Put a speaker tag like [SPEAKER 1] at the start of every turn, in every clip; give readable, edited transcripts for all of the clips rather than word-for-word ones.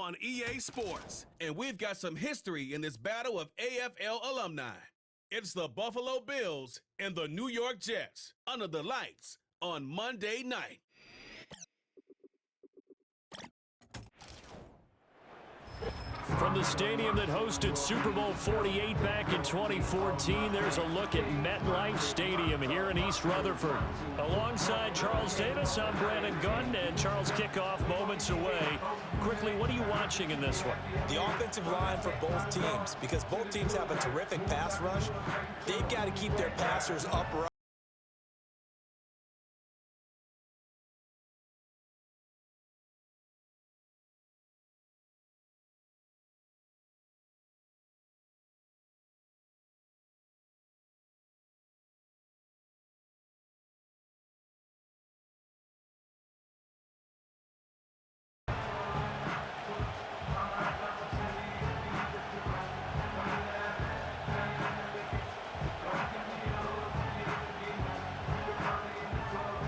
[SPEAKER 1] on EA Sports, and we've got some history in this battle of AFL alumni. It's the Buffalo Bills and the New York Jets under the lights on Monday night.
[SPEAKER 2] From the stadium that hosted Super Bowl 48 back in 2014, there's a look at MetLife Stadium here in East Rutherford. Alongside Charles Davis, I'm Brandon Gunn, and Charles kickoff moments away. Quickly, what are you watching in this one?
[SPEAKER 3] The offensive line for both teams, because both teams have a terrific pass rush. They've got to keep their passers upright.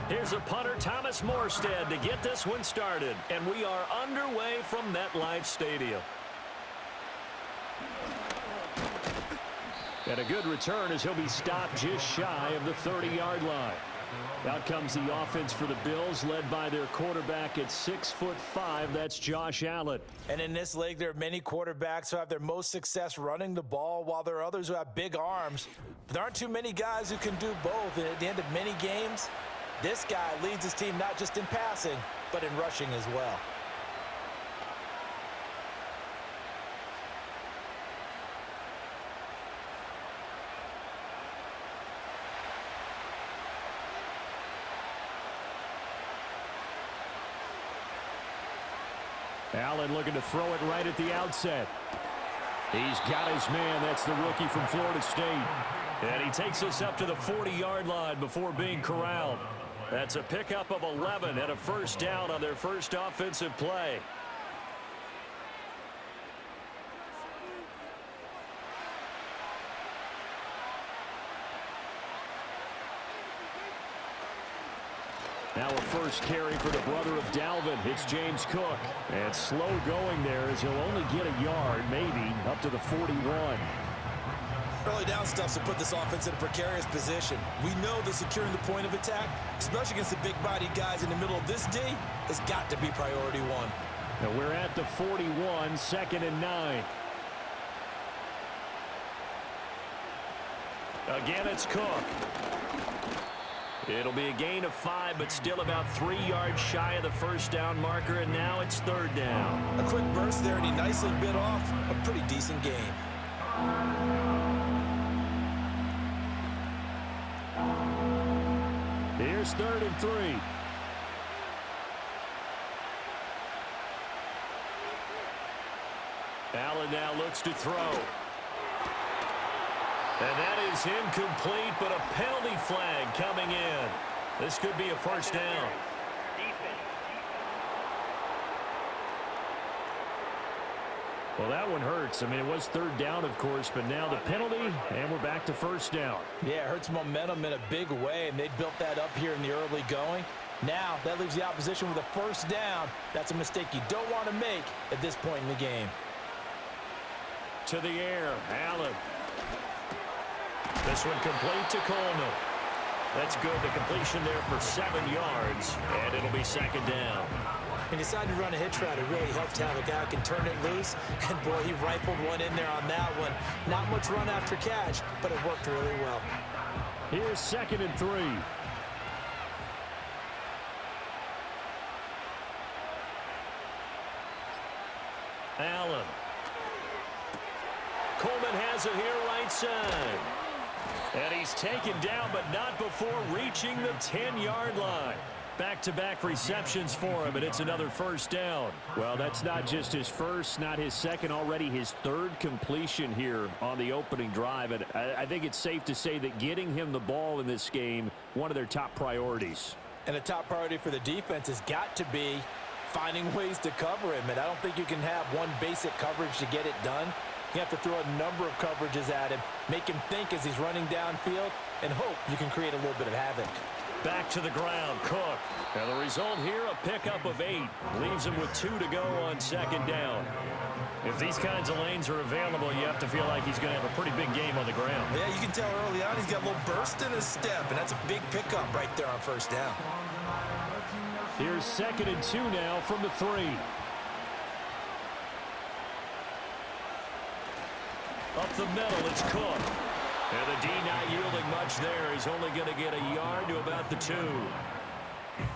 [SPEAKER 2] Here's a punter, Thomas Morstead, to get this one started. And we are underway from MetLife Stadium. And a good return as he'll be stopped just shy of the 30-yard line. Out comes the offense for the Bills, led by their quarterback at 6'5". That's Josh Allen.
[SPEAKER 3] And in this league, there are many quarterbacks who have their most success running the ball, while there are others who have big arms. But there aren't too many guys who can do both. And at the end of many games, this guy leads his team not just in passing, but in rushing as well.
[SPEAKER 2] Allen looking to throw it right at the outset. He's got his man. That's the rookie from Florida State. And he takes us up to the 40-yard line before being corralled. That's a pickup of 11 and a first down on their first offensive play. Now a first carry for the brother of Dalvin. It's James Cook. And slow going there as he'll only get a yard, maybe, up to the 41.
[SPEAKER 3] Early down stuff to put this offense in a precarious position. We know that securing the point of attack, especially against the big-bodied guys in the middle of this D, has got to be priority one.
[SPEAKER 2] Now we're at the 41, 2nd and 9. Again, it's Cook. It'll be a gain of 5, but still about 3 yards shy of the first down marker, and now it's 3rd down.
[SPEAKER 3] A quick burst there, and he nicely bit off a pretty decent game.
[SPEAKER 2] Here's 3rd and 3. Allen now looks to throw. And that is incomplete, but a penalty flag coming in. This could be a first down. Well, that one hurts. I mean, it was 3rd down, of course, but now the penalty, and we're back to first down.
[SPEAKER 3] Yeah, it hurts momentum in a big way, and they built that up here in the early going. Now, that leaves the opposition with a first down. That's a mistake you don't want to make at this point in the game.
[SPEAKER 2] To the air, Allen. This one complete to Coleman. That's good. The completion there for 7 yards, and it'll be 2nd down.
[SPEAKER 3] He decided to run a hitch route. It really helped to have a guy who can turn it loose. And, boy, he rifled one in there on that one. Not much run after catch, but it worked really well.
[SPEAKER 2] Here's 2nd and 3. Allen. Coleman has it here right side. And he's taken down, but not before reaching the 10-yard line. Back-to-back receptions for him, and it's another first down. Well, that's not just his first, not his second, already his 3rd completion here on the opening drive. And I think it's safe to say that getting him the ball in this game, one of their top priorities.
[SPEAKER 3] And a top priority for the defense has got to be finding ways to cover him. And I don't think you can have one basic coverage to get it done. You have to throw a number of coverages at him, make him think as he's running downfield, and hope you can create a little bit of havoc.
[SPEAKER 2] Back to the ground, Cook. And the result here, a pickup of 8. Leaves him with 2 to go on second down. If these kinds of lanes are available, you have to feel like he's going to have a pretty big game on the ground.
[SPEAKER 3] Yeah, you can tell early on he's got a little burst in his step, and that's a big pickup right there on first down.
[SPEAKER 2] Here's 2nd and 2 now from the 3. Up the middle, it's Cook. And the D not yielding much there. He's only going to get a yard to about the 2.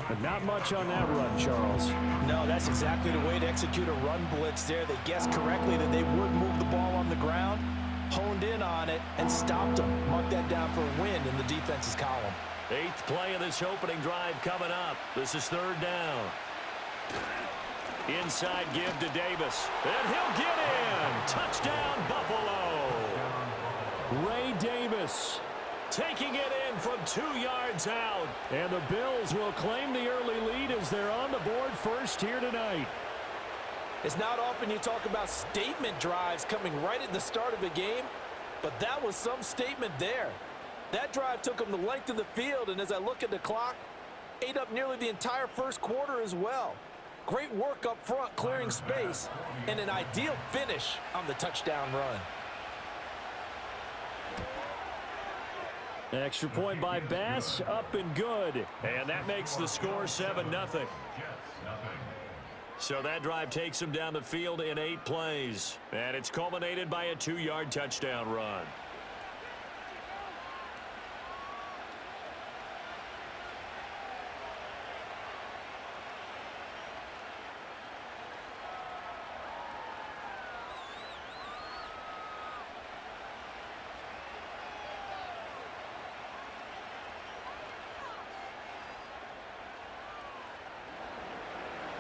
[SPEAKER 4] But not much on that run, Charles.
[SPEAKER 3] No, that's exactly the way to execute a run blitz there. They guessed correctly that they would move the ball on the ground, honed in on it, and stopped them. Mark that down for a win in the defense's column.
[SPEAKER 2] 8th play of this opening drive coming up. This is 3rd down. Inside give to Davis. And he'll get in. Touchdown, Buffalo. Ray Davis taking it in from 2 yards out.
[SPEAKER 4] And the Bills will claim the early lead as they're on the board first here tonight.
[SPEAKER 3] It's not often you talk about statement drives coming right at the start of a game, but that was some statement there. That drive took them the length of the field, and as I look at the clock, ate up nearly the entire first quarter as well. Great work up front, clearing space, and an ideal finish on the touchdown run.
[SPEAKER 2] Extra point by Bass, up and good. And that makes the score 7-0. So that drive takes him down the field in 8 plays. And it's culminated by a 2-yard touchdown run.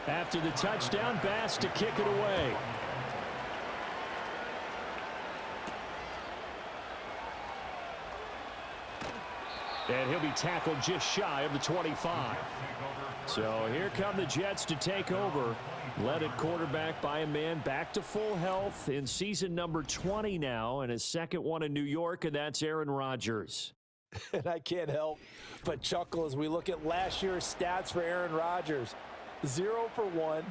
[SPEAKER 4] After the touchdown, Bass to kick it away. And he'll be tackled just shy of the 25. So here come the Jets to take over. Led at quarterback by a man back to full health in season number 20 now, and his second one in New York, and that's Aaron Rodgers.
[SPEAKER 3] And I can't help but chuckle as we look at last year's stats for Aaron Rodgers. 0 for 1,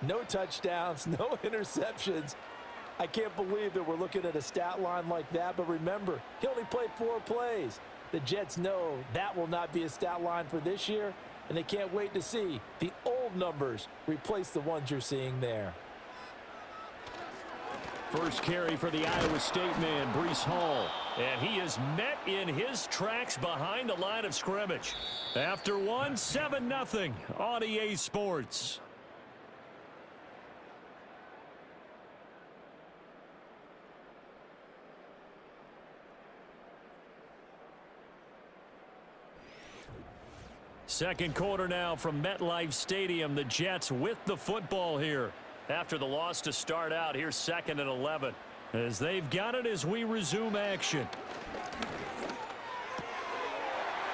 [SPEAKER 3] no touchdowns, no interceptions. I can't believe that we're looking at a stat line like that, but remember, he only played 4 plays. The Jets know that will not be a stat line for this year, and they can't wait to see the old numbers replace the ones you're seeing there.
[SPEAKER 2] First carry for the Iowa State man, Breece Hall. And he is met in his tracks behind the line of scrimmage. After one, 7-0 on EA Sports. Second quarter now from MetLife Stadium. The Jets with the football here. After the loss to start out, here's 2nd and 11. As they've got it as we resume action.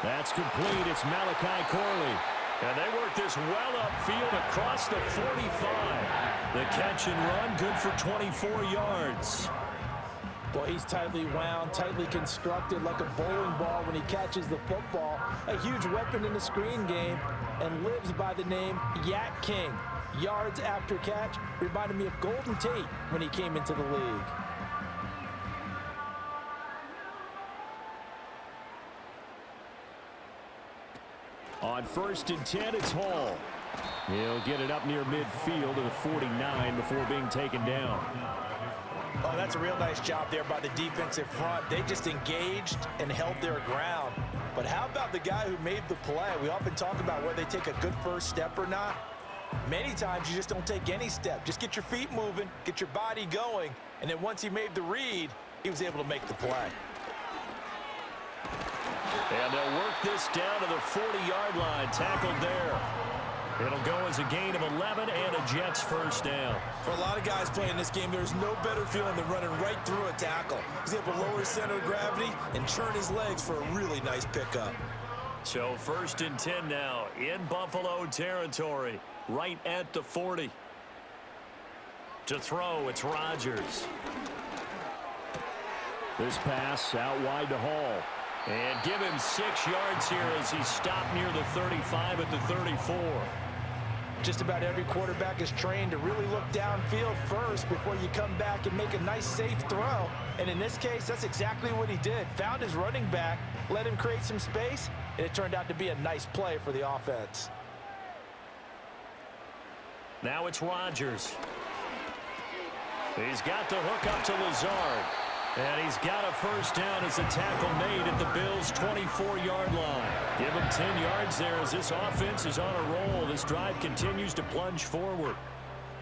[SPEAKER 2] That's complete. It's Malachi Corley. And they work this well upfield across the 45. The catch and run good for 24 yards.
[SPEAKER 3] Well, he's tightly wound, tightly constructed like a bowling ball when he catches the football. A huge weapon in the screen game and lives by the name Yak King. Yards after catch reminded me of Golden Tate when he came into the league.
[SPEAKER 2] On 1st and 10, it's Hall. He'll get it up near midfield to the 49 before being taken down.
[SPEAKER 3] Oh, that's a real nice job there by the defensive front. They just engaged and held their ground. But how about the guy who made the play? We often talk about whether they take a good first step or not. Many times you just don't take any step. Just get your feet moving, get your body going, and then once he made the read, he was able to make the play.
[SPEAKER 2] And they'll work this down to the 40-yard line, tackled there. It'll go as a gain of 11 and a Jets first down.
[SPEAKER 3] For a lot of guys playing this game, there's no better feeling than running right through a tackle. He's able to lower his center of gravity and churn his legs for a really nice pickup.
[SPEAKER 2] So 1st and 10 now in Buffalo territory, right at the 40. To throw, it's Rodgers.
[SPEAKER 4] This pass out wide to Hall.
[SPEAKER 2] And give him 6 yards here as he stopped near the 35 at the 34.
[SPEAKER 3] Just about every quarterback is trained to really look downfield first before you come back and make a nice, safe throw. And in this case, that's exactly what he did. Found his running back, let him create some space, and it turned out to be a nice play for the offense.
[SPEAKER 2] Now it's Rodgers. He's got the hook up to Lazard. And he's got a first down as a tackle made at the Bills' 24-yard line. Give him 10 yards there as this offense is on a roll. This drive continues to plunge forward.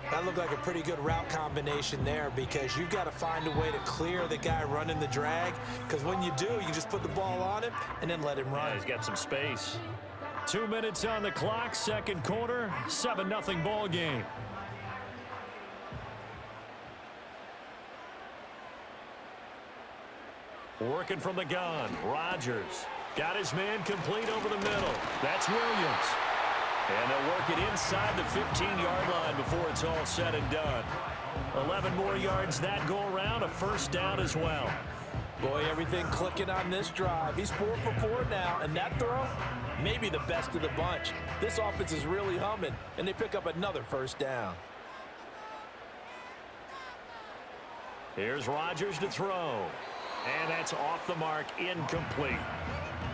[SPEAKER 3] That looked like a pretty good route combination there because you've got to find a way to clear the guy running the drag, because when you do, you just put the ball on him and then let him run.
[SPEAKER 2] Yeah, he's got some space.
[SPEAKER 4] 2 minutes on the clock, second quarter, 7-0 ball game.
[SPEAKER 2] Working from the gun, Rodgers. Got his man complete over the middle. That's Williams. And they'll work it inside the 15-yard line before it's all said and done. 11 more yards that go around, a first down as well.
[SPEAKER 3] Boy, everything clicking on this drive. He's 4 for 4 now, and that throw, maybe the best of the bunch. This offense is really humming, and they pick up another first down.
[SPEAKER 2] Here's Rodgers to throw. And that's off the mark, incomplete.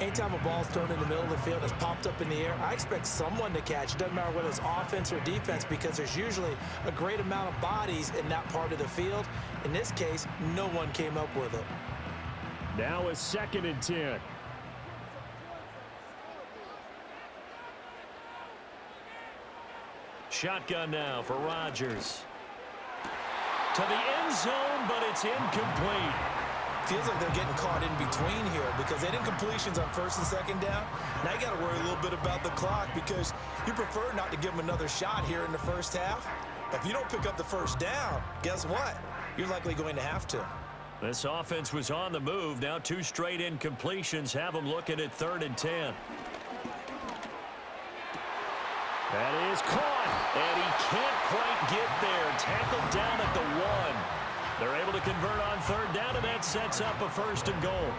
[SPEAKER 3] Anytime a ball's thrown in the middle of the field, it's popped up in the air, I expect someone to catch. It doesn't matter whether it's offense or defense because there's usually a great amount of bodies in that part of the field. In this case, no one came up with it.
[SPEAKER 4] Now a 2nd and 10.
[SPEAKER 2] Shotgun now for Rodgers. To the end zone, but it's incomplete.
[SPEAKER 3] Feels like they're getting caught in between here because they didn't completions on 1st and 2nd down. Now you got to worry a little bit about the clock because you prefer not to give them another shot here in the first half. If you don't pick up the first down, guess what? You're likely going to have to.
[SPEAKER 2] This offense was on the move. Now 2 straight incompletions have them looking at 3rd and 10. That is caught, and he can't quite get there. Tackled down at the 1. They're able to convert on 3rd down, and that sets up a 1st and goal.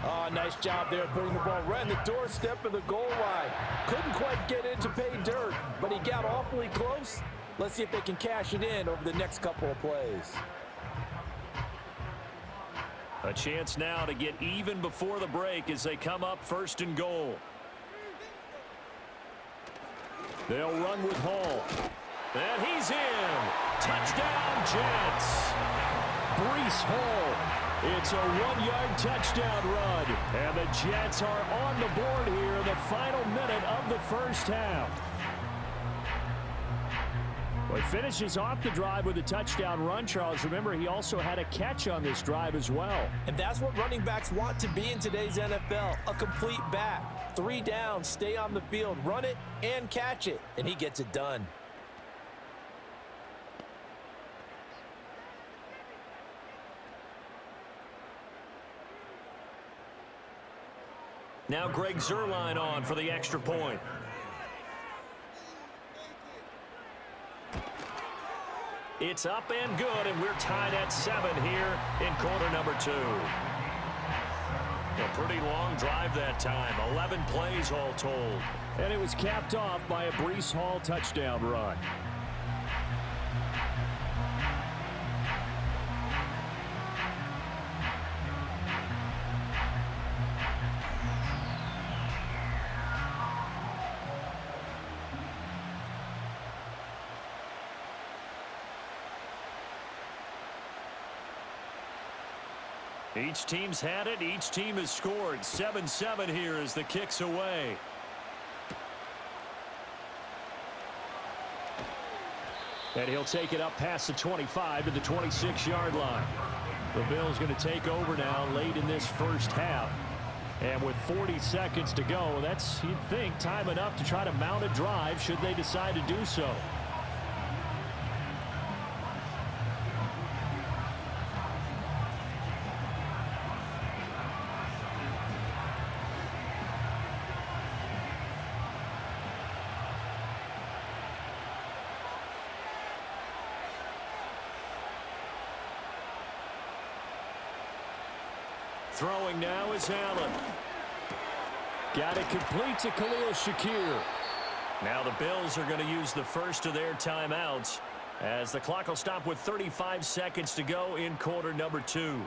[SPEAKER 3] Oh, nice job there putting the ball right in the doorstep of the goal line. Couldn't quite get in to pay dirt, but he got awfully close. Let's see if they can cash it in over the next couple of plays.
[SPEAKER 2] A chance now to get even before the break as they come up 1st and goal.
[SPEAKER 4] They'll run with Hall.
[SPEAKER 2] And he's in. Touchdown, Jets.
[SPEAKER 4] Breece Hall. It's a 1-yard touchdown run. And the Jets are on the board here in the final minute of the first half. Well, he finishes off the drive with a touchdown run, Charles. Remember, he also had a catch on this drive as well.
[SPEAKER 3] And that's what running backs want to be in today's NFL, a complete back. 3 downs, stay on the field, run it, and catch it. And he gets it done.
[SPEAKER 2] Now Greg Zuerlein on for the extra point. It's up and good, and we're tied at 7 here in quarter number 2. A pretty long drive that time, 11 plays all told.
[SPEAKER 4] And it was capped off by a Breece Hall touchdown run.
[SPEAKER 2] Each team's had it. Each team has scored. 7-7 here as the kick's away.
[SPEAKER 4] And he'll take it up past the 25 to the 26-yard line. The Bills going to take over now late in this first half. And with 40 seconds to go, that's, you'd think, time enough to try to mount a drive should they decide to do so.
[SPEAKER 2] Throwing now is Allen. Got it complete to Khalil Shakir. Now the Bills are going to use the first of their timeouts as the clock will stop with 35 seconds to go in quarter number 2.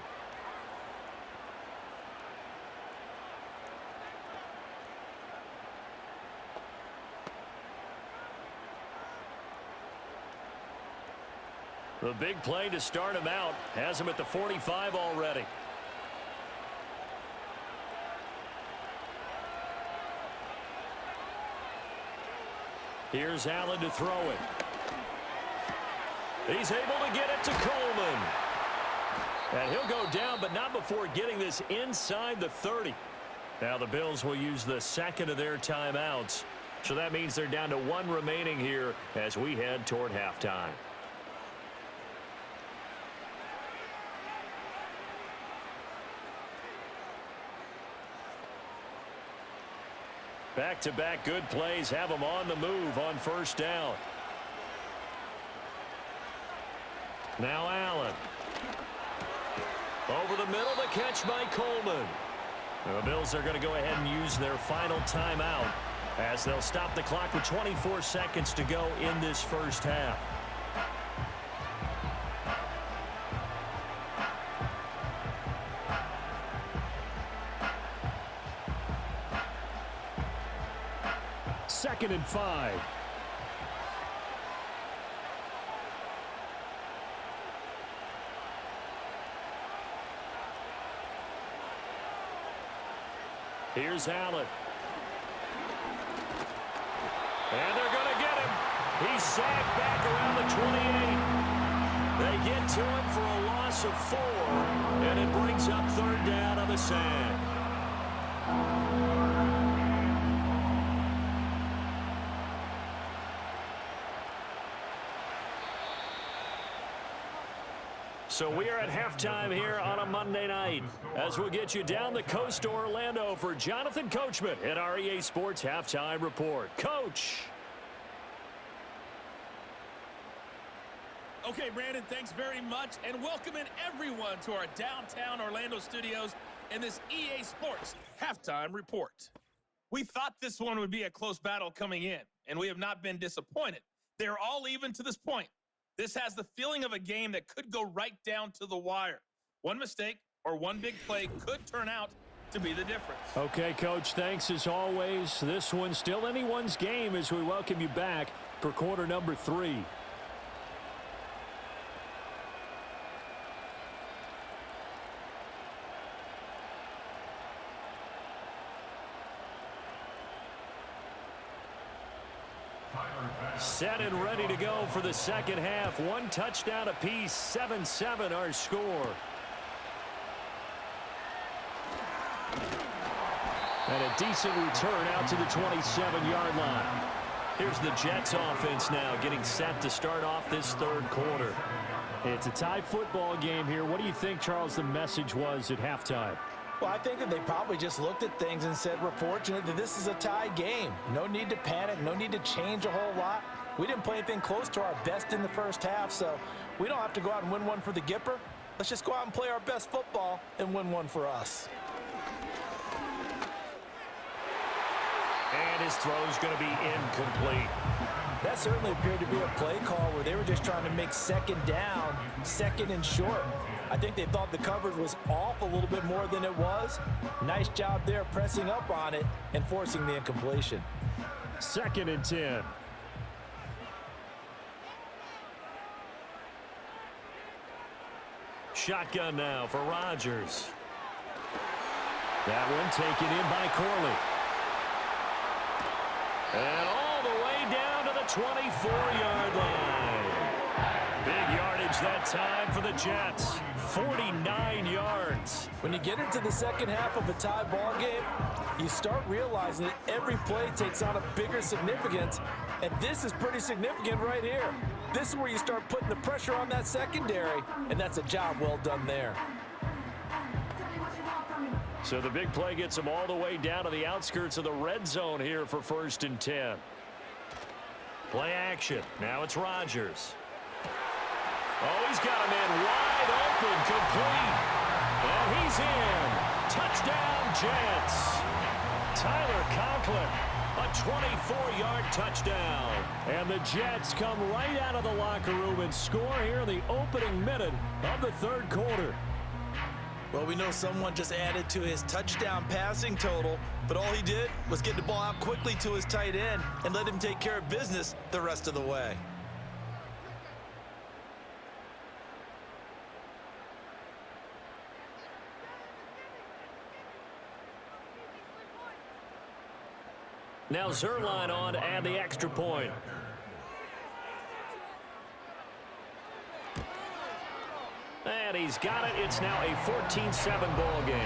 [SPEAKER 2] The big play to start him out has him at the 45 already. Here's Allen to throw it. He's able to get it to Coleman. And he'll go down, but not before getting this inside the 30. Now the Bills will use the second of their timeouts. So that means they're down to 1 remaining here as we head toward halftime. Back-to-back good plays have them on the move on first down. Now Allen. Over the middle, the catch by Coleman. The Bills are going to go ahead and use their final timeout as they'll stop the clock with 24 seconds to go in this first half. Second and 5. Here's Allen. And they're going to get him. He's sacked back around the 28. They get to him for a loss of 4, and it brings up third down on the sack. So we are at halftime here on a Monday night as we'll get you down the coast to Orlando for Jonathan Coachman at our EA Sports Halftime Report. Coach.
[SPEAKER 5] Okay, Brandon, thanks very much, and welcome in everyone to our downtown Orlando studios in this EA Sports Halftime Report. We thought this one would be a close battle coming in, and we have not been disappointed. They're all even to this point. This has the feeling of a game that could go right down to the wire. One mistake or one big play could turn out to be the difference.
[SPEAKER 2] Okay, Coach, thanks as always. This one's still anyone's game as we welcome you back for quarter number 3. Set and ready to go for the second half. 1 touchdown apiece, 7-7 our score. And a decent return out to the 27-yard line. Here's the Jets offense now getting set to start off this third quarter. It's a tie football game here. What do you think, Charles, the message was at halftime?
[SPEAKER 3] Well, I think that they probably just looked at things and said, we're fortunate that this is a tie game. No need to panic, no need to change a whole lot. We didn't play anything close to our best in the first half, so we don't have to go out and win one for the Gipper. Let's just go out and play our best football and win one for us.
[SPEAKER 2] And his throw's going to be incomplete.
[SPEAKER 3] That certainly appeared to be a play call where they were just trying to make second down, second and short. I think they thought the coverage was off a little bit more than it was. Nice job there pressing up on it and forcing the incompletion.
[SPEAKER 2] Second and 10. Shotgun now for Rodgers. That one taken in by Corley. And all the way down to the 24-yard line. Big yardage that time for the Jets. 49 yards.
[SPEAKER 3] When you get into the second half of a tie ball game, you start realizing that every play takes on a bigger significance, and this is pretty significant right here. This is where you start putting the pressure on that secondary, and that's a job well done there.
[SPEAKER 2] So the big play gets them all the way down to the outskirts of the red zone here for 1st and 10. Play action. Now it's Rodgers. Oh, he's got a man wide open, complete. And he's in. Touchdown, Jets. Tyler Conklin, a 24-yard touchdown. And the Jets come right out of the locker room and score here in the opening minute of the third quarter.
[SPEAKER 3] Well, we know someone just added to his touchdown passing total, but all he did was get the ball out quickly to his tight end and let him take care of business the rest of the way.
[SPEAKER 2] Now Zerline on to add the extra point. And he's got it. It's now a 14-7 ball game.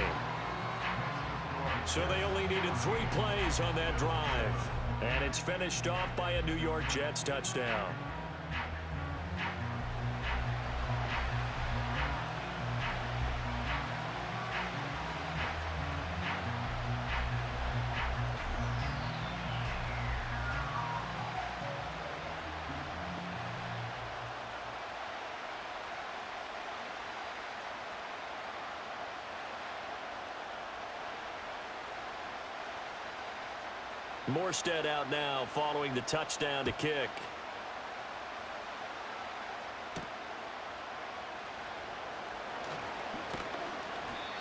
[SPEAKER 2] So they only needed 3 plays on that drive. And it's finished off by a New York Jets touchdown. Morstead out now following the touchdown to kick.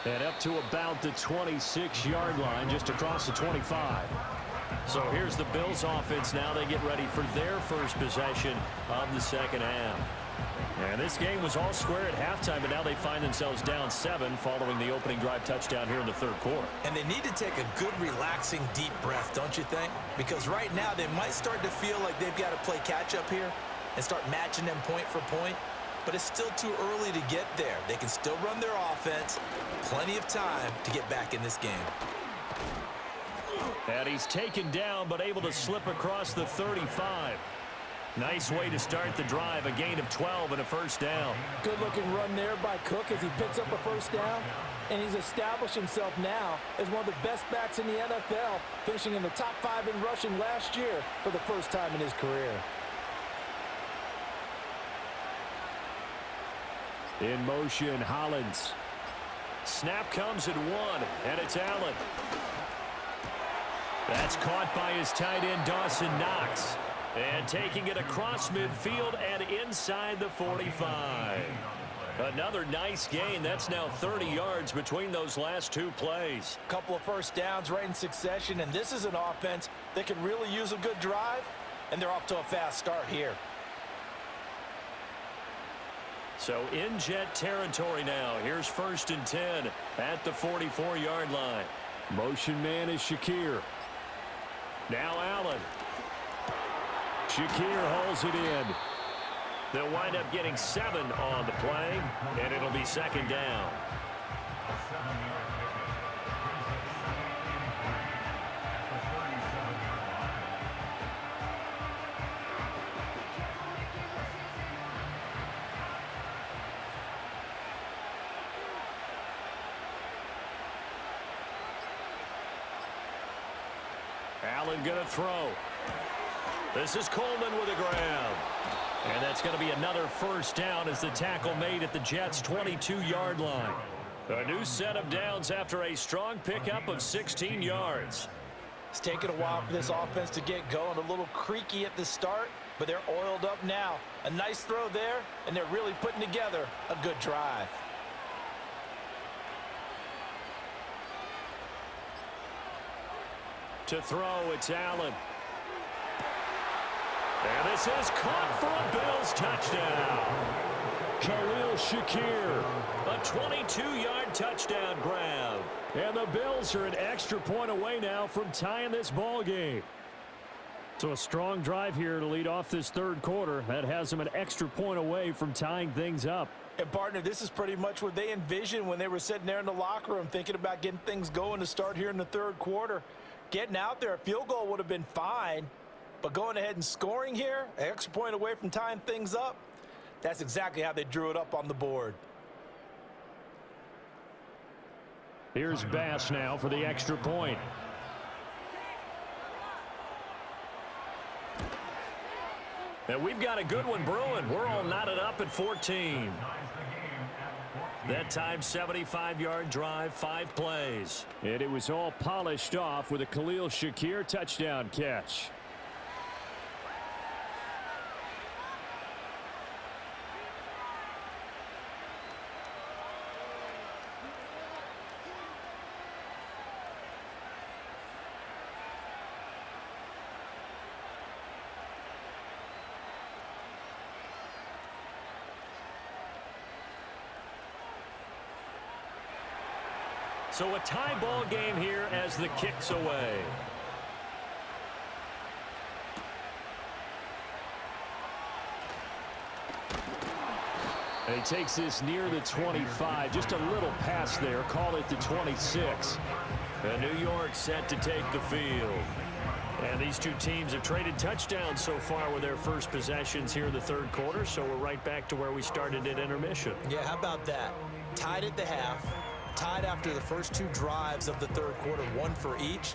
[SPEAKER 2] And up to about the 26-yard line, just across the 25. So here's the Bills offense now. They get ready for their first possession of the second half. And this game was all square at halftime, but now they find themselves down 7 following the opening drive touchdown here in the third quarter.
[SPEAKER 3] And they need to take a good, relaxing, deep breath, don't you think? Because right now they might start to feel like they've got to play catch-up here and start matching them point for point. But it's still too early to get there. They can still run their offense. Plenty of time to get back in this game.
[SPEAKER 2] And he's taken down, but able to slip across the 35. Nice way to start the drive, a gain of 12 and a first down.
[SPEAKER 6] Good-looking run there by Cook as he picks up a first down. And he's established himself now as one of the best backs in the NFL, finishing in the top 5 in rushing last year for the first time in his career.
[SPEAKER 2] In motion, Hollins. Snap comes at 1, and it's Allen. That's caught by his tight end, Dawson Knox. And taking it across midfield and inside the 45. Another nice gain. That's now 30 yards between those last 2 plays.
[SPEAKER 3] Couple of first downs right in succession, and this is an offense that can really use a good drive, and they're off to a fast start here.
[SPEAKER 2] So in Jet territory now. Here's 1st and 10 at the 44-yard line. Motion man is Shakir. Now Allen. Shakir hauls it in. They'll wind up getting 7 on the play, and it'll be 2nd down. Allen going to throw. This is Coleman with a grab. And that's going to be another first down as the tackle made at the Jets' 22-yard line. A new set of downs after a strong pickup of 16 yards.
[SPEAKER 3] It's taken a while for this offense to get going. A little creaky at the start, but they're oiled up now. A nice throw there, and they're really putting together a good drive.
[SPEAKER 2] To throw, it's Allen. And this is caught for a Bills touchdown. Khalil Shakir, a 22-yard touchdown grab. And the Bills are an extra point away now from tying this ball game. So a strong drive here to lead off this third quarter. That has them an extra point away from tying things up.
[SPEAKER 3] And, partner, this is pretty much what they envisioned when they were sitting there in the locker room thinking about getting things going to start here in the third quarter. Getting out there, a field goal would have been fine. But going ahead and scoring here, an extra point away from tying things up, that's exactly how they drew it up on the board.
[SPEAKER 2] Here's Bass now for the extra point. And we've got a good one brewing. We're all knotted up at 14. That time, 75-yard drive, 5 plays.
[SPEAKER 4] And it was all polished off with a Khalil Shakir touchdown catch.
[SPEAKER 2] So a tie ball game here as the kick's away.
[SPEAKER 4] And he takes this near the 25. Just a little pass there. Call it the 26.
[SPEAKER 2] And New York set to take the field. And these two teams have traded touchdowns so far with their first possessions here in the third quarter. So we're right back to where we started at intermission.
[SPEAKER 3] Yeah, how about that? Tied at the half. Tied after the first 2 drives of the third quarter, 1 for each.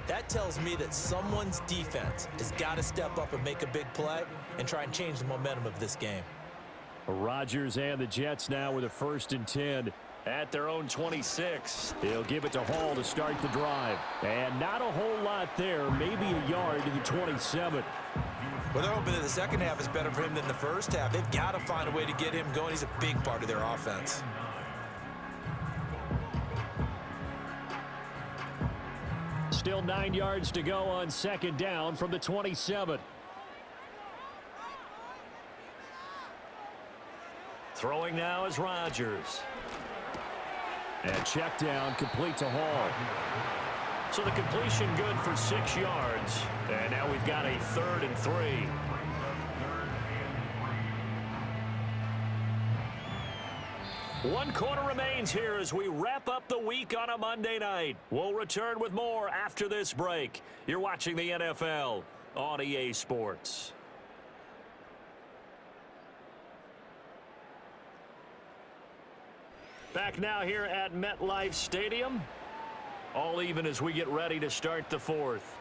[SPEAKER 3] That tells me that someone's defense has got to step up and make a big play and try and change the momentum of this game.
[SPEAKER 4] Rodgers and the Jets now with a 1st and 10
[SPEAKER 2] at their own 26.
[SPEAKER 4] He'll give it to Hall to start the drive. And not a whole lot there, maybe a yard to the 27.
[SPEAKER 3] Well, they're hoping that the second half is better for him than the first half. They've got to find a way to get him going. He's a big part of their offense.
[SPEAKER 4] Still 9 yards to go on 2nd down from the 27.
[SPEAKER 2] Throwing now is Rodgers.
[SPEAKER 4] And check down, complete to Hall.
[SPEAKER 2] So the completion good for 6 yards. And now we've got a 3rd and 3. One quarter remains here as we wrap up the week on a Monday night. We'll return with more after this break. You're watching the NFL on EA Sports. Back now here at MetLife Stadium. All even as we get ready to start the 4th.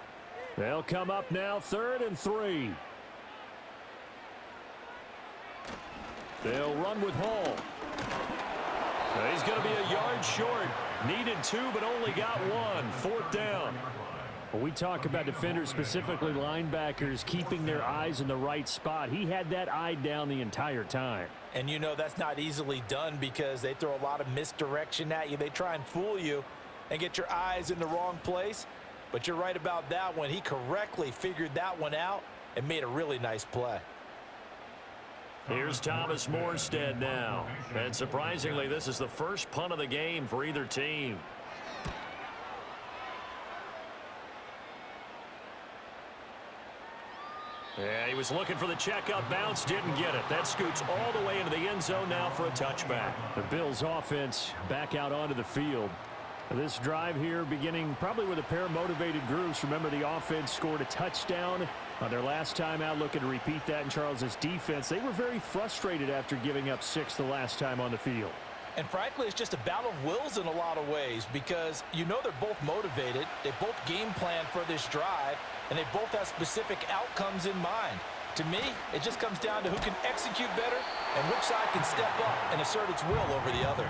[SPEAKER 4] They'll come up now, 3rd and 3. They'll run with Hall.
[SPEAKER 2] He's going to be a yard short. Needed 2, but only got 1. 4th down.
[SPEAKER 4] When we talk about defenders, specifically linebackers, keeping their eyes in the right spot. He had that eye down the entire time.
[SPEAKER 3] And you know that's not easily done because they throw a lot of misdirection at you. They try and fool you and get your eyes in the wrong place. But you're right about that one. He correctly figured that one out and made a really nice play.
[SPEAKER 2] Here's Thomas Morstead now. And surprisingly, this is the first punt of the game for either team. Yeah, he was looking for the checkup bounce, didn't get it. That scoots all the way into the end zone now for a touchback.
[SPEAKER 4] The Bills offense back out onto the field. This drive here beginning probably with a pair of motivated groups. Remember, the offense scored a touchdown on their last time out, looking to repeat that in Charles's defense. They were very frustrated after giving up 6 the last time on the field.
[SPEAKER 3] And frankly, it's just a battle of wills in a lot of ways because you know they're both motivated. They both game plan for this drive, and they both have specific outcomes in mind. To me, it just comes down to who can execute better and which side can step up and assert its will over the other.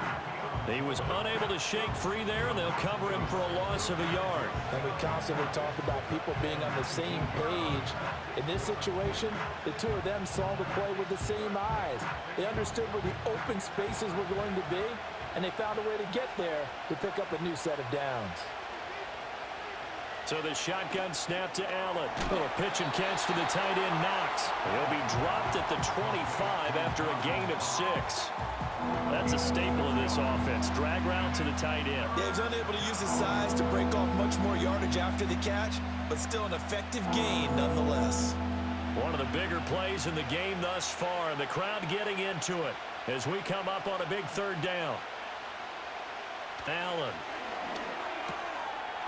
[SPEAKER 2] He was unable to shake free there, and they'll cover him for a loss of a yard.
[SPEAKER 6] And we constantly talk about people being on the same page. In this situation, the two of them saw the play with the same eyes. They understood where the open spaces were going to be, and they found a way to get there to pick up a new set of downs.
[SPEAKER 2] So the shotgun snap to Allen. Little pitch and catch to the tight end, Knox. He'll be dropped at the 25 after a gain of 6. That's a staple of this offense. Drag route to the tight end.
[SPEAKER 3] Yeah, he's unable to use his size to break off much more yardage after the catch, but still an effective gain nonetheless.
[SPEAKER 2] One of the bigger plays in the game thus far, and the crowd getting into it as we come up on a big 3rd down. Allen.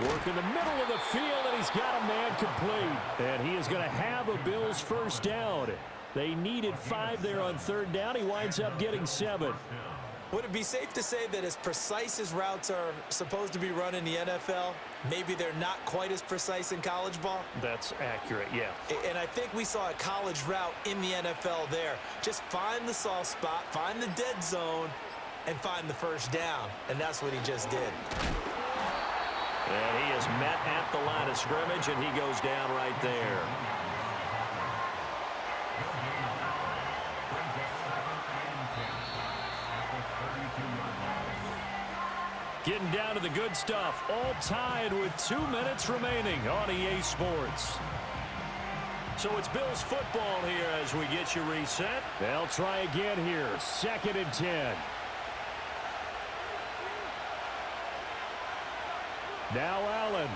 [SPEAKER 4] Work in the middle of the field, and he's got a man complete. And he is going to have a Bills 1st down. They needed 5 there on 3rd down. He winds up getting 7.
[SPEAKER 3] Would it be safe to say that as precise as routes are supposed to be run in the NFL, maybe they're not quite as precise in college ball?
[SPEAKER 2] That's accurate, yeah.
[SPEAKER 3] And I think we saw a college route in the NFL there. Just find the soft spot, find the dead zone, and find the first down, and that's what he just did.
[SPEAKER 2] And he is met at the line of scrimmage, and he goes down right there. Getting down to the good stuff, all tied with 2 minutes remaining on EA Sports. So it's Bills football here as we get you reset. They'll try again here, 2nd and 10. Now Allen.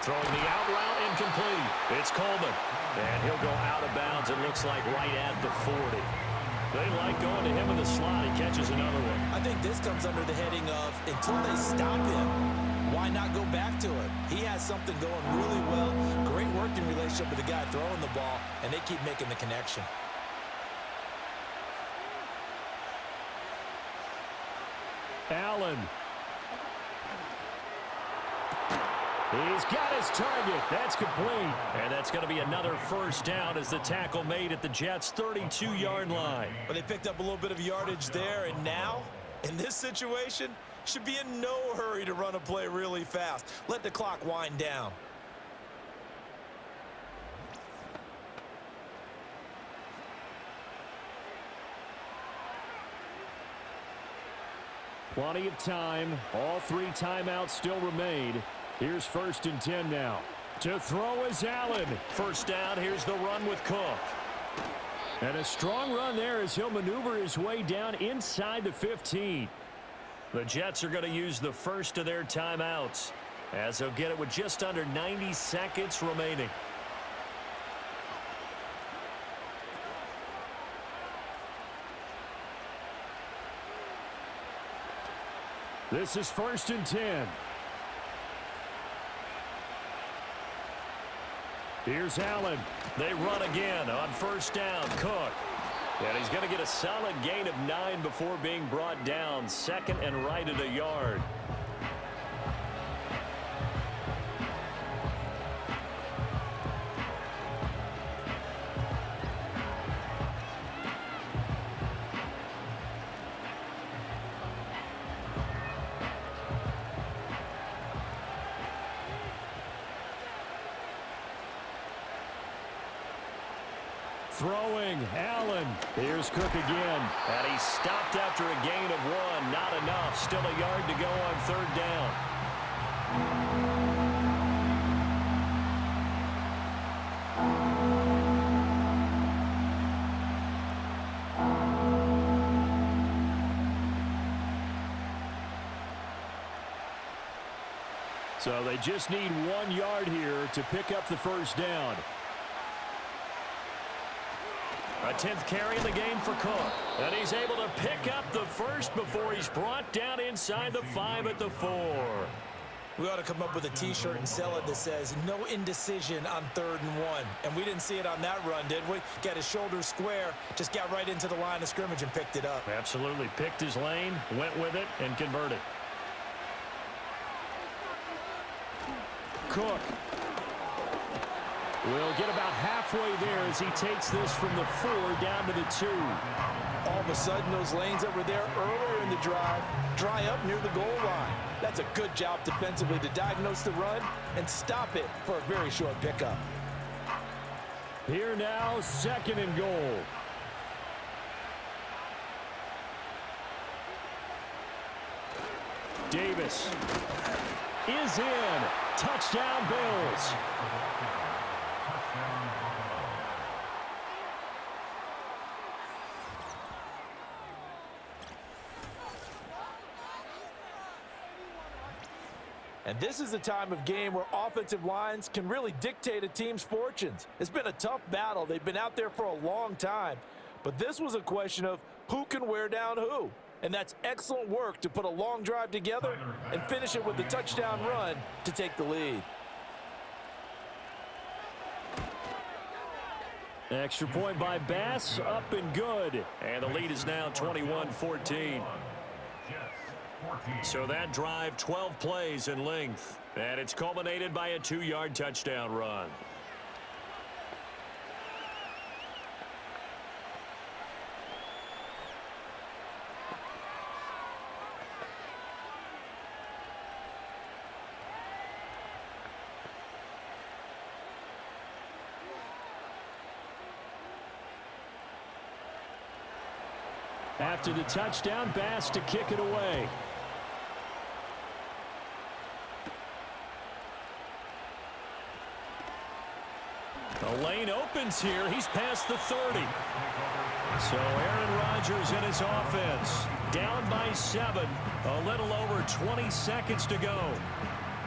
[SPEAKER 2] Throwing the out route incomplete. It's Coleman. And he'll go out of bounds, it looks like right at the 40. They like going to him in the slot. He catches another one.
[SPEAKER 3] I think this comes under the heading of until they stop him, why not go back to him? He has something going really well. Great working relationship with the guy throwing the ball, and they keep making the connection.
[SPEAKER 2] Allen. He's got his target. That's complete. And that's going to be another first down as the tackle made at the Jets' 32-yard line.
[SPEAKER 3] But they picked up a little bit of yardage there, and now, in this situation, should be in no hurry to run a play really fast. Let the clock wind down.
[SPEAKER 2] Plenty of time. All 3 timeouts still remain. Here's 1st and 10 now. To throw is Allen. First down, here's the run with Cook. And a strong run there as he'll maneuver his way down inside the 15. The Jets are going to use the first of their timeouts as they'll get it with just under 90 seconds remaining. This is 1st and 10. Here's Allen. They run again on first down. Cook. And he's going to get a solid gain of 9 before being brought down. 2nd and right at a yard. Throwing, Allen. Here's Cook again. And he stopped after a gain of 1. Not enough. Still a yard to go on 3rd down. So they just need 1 yard here to pick up the first down. A 10th carry in the game for Cook. And he's able to pick up the first before he's brought down inside the 5 at the 4.
[SPEAKER 3] We ought to come up with a T-shirt and sell it that says, no indecision on 3rd and 1. And we didn't see it on that run, did we? Got his shoulders square, just got right into the line of scrimmage and picked it up.
[SPEAKER 2] Absolutely. Picked his lane, went with it, and converted. Cook will get about halfway there as he takes this from the 4 down to the 2.
[SPEAKER 3] All of a sudden, those lanes that were there earlier in the drive dry up near the goal line. That's a good job defensively to diagnose the run and stop it for a very short pickup.
[SPEAKER 2] Here now, 2nd and goal. Davis is in. Touchdown, Bills.
[SPEAKER 6] And this is a time of game where offensive lines can really dictate a team's fortunes. It's been a tough battle. They've been out there for a long time. But this was a question of who can wear down who. And that's excellent work to put a long drive together and finish it with a touchdown run to take the lead.
[SPEAKER 2] Extra point by Bass, up and good. And the lead is now 21-14. So that drive, 12 plays in length. And it's culminated by a 2-yard touchdown run.
[SPEAKER 4] After the touchdown, Bass to kick it away. The lane opens here. He's past the 30. So Aaron Rodgers and his offense down by 7. A little over 20 seconds to go.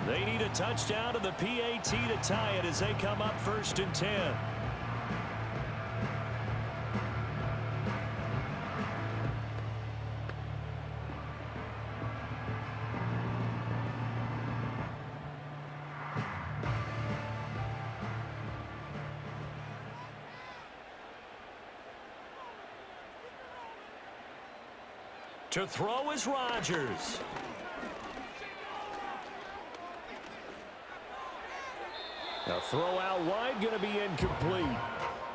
[SPEAKER 4] They need a touchdown and the PAT to tie it as they come up 1st and 10. To throw is Rodgers. A throw out wide, going to be incomplete.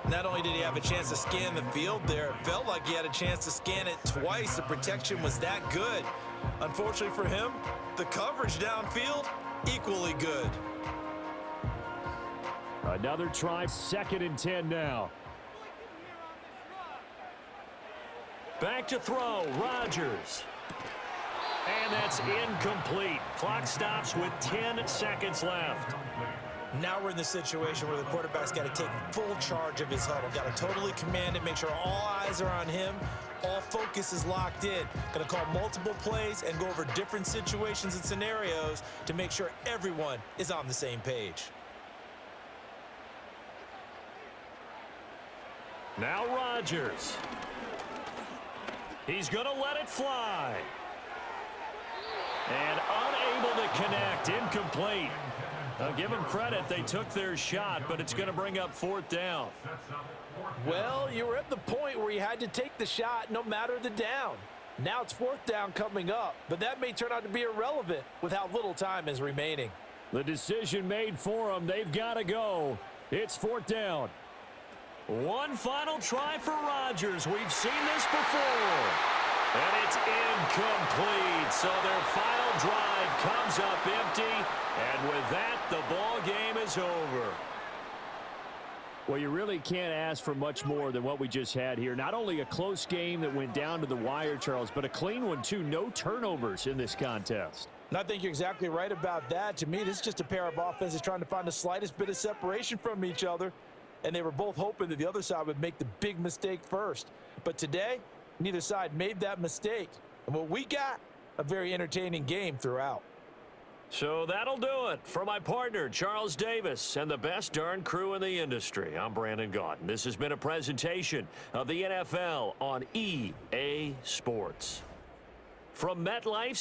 [SPEAKER 3] Not only did he have a chance to scan the field there, it felt like he had a chance to scan it twice. The protection was that good. Unfortunately for him, the coverage downfield, equally good.
[SPEAKER 4] Another try, 2nd and 10 now. Back to throw, Rodgers. And that's incomplete. Clock stops with 10 seconds left.
[SPEAKER 3] Now we're in the situation where the quarterback's got to take full charge of his huddle. Got to totally command it, make sure all eyes are on him. All focus is locked in. Going to call multiple plays and go over different situations and scenarios to make sure everyone is on the same page.
[SPEAKER 4] Now Rodgers. He's going to let it fly. And unable to connect. Incomplete. I'll give them credit. They took their shot, but it's going to bring up 4th down.
[SPEAKER 6] Well, you were at the point where you had to take the shot no matter the down. Now it's 4th down coming up, but that may turn out to be irrelevant with how little time is remaining.
[SPEAKER 4] The decision made for them. They've got to go. It's 4th down. One final try for Rodgers. We've seen this before. And it's incomplete. So their final drive comes up empty. And with that, the ball game is over. Well, you really can't ask for much more than what we just had here. Not only a close game that went down to the wire, Charles, but a clean one, too. No turnovers in this contest.
[SPEAKER 6] And I think you're exactly right about that. To me, this is just a pair of offenses trying to find the slightest bit of separation from each other. And they were both hoping that the other side would make the big mistake first. But today, neither side made that mistake. And what we got, a very entertaining game throughout.
[SPEAKER 4] So that'll do it. For my partner, Charles Davis, and the best darn crew in the industry, I'm Brandon Gaudin. This has been a presentation of the NFL on EA Sports. From MetLife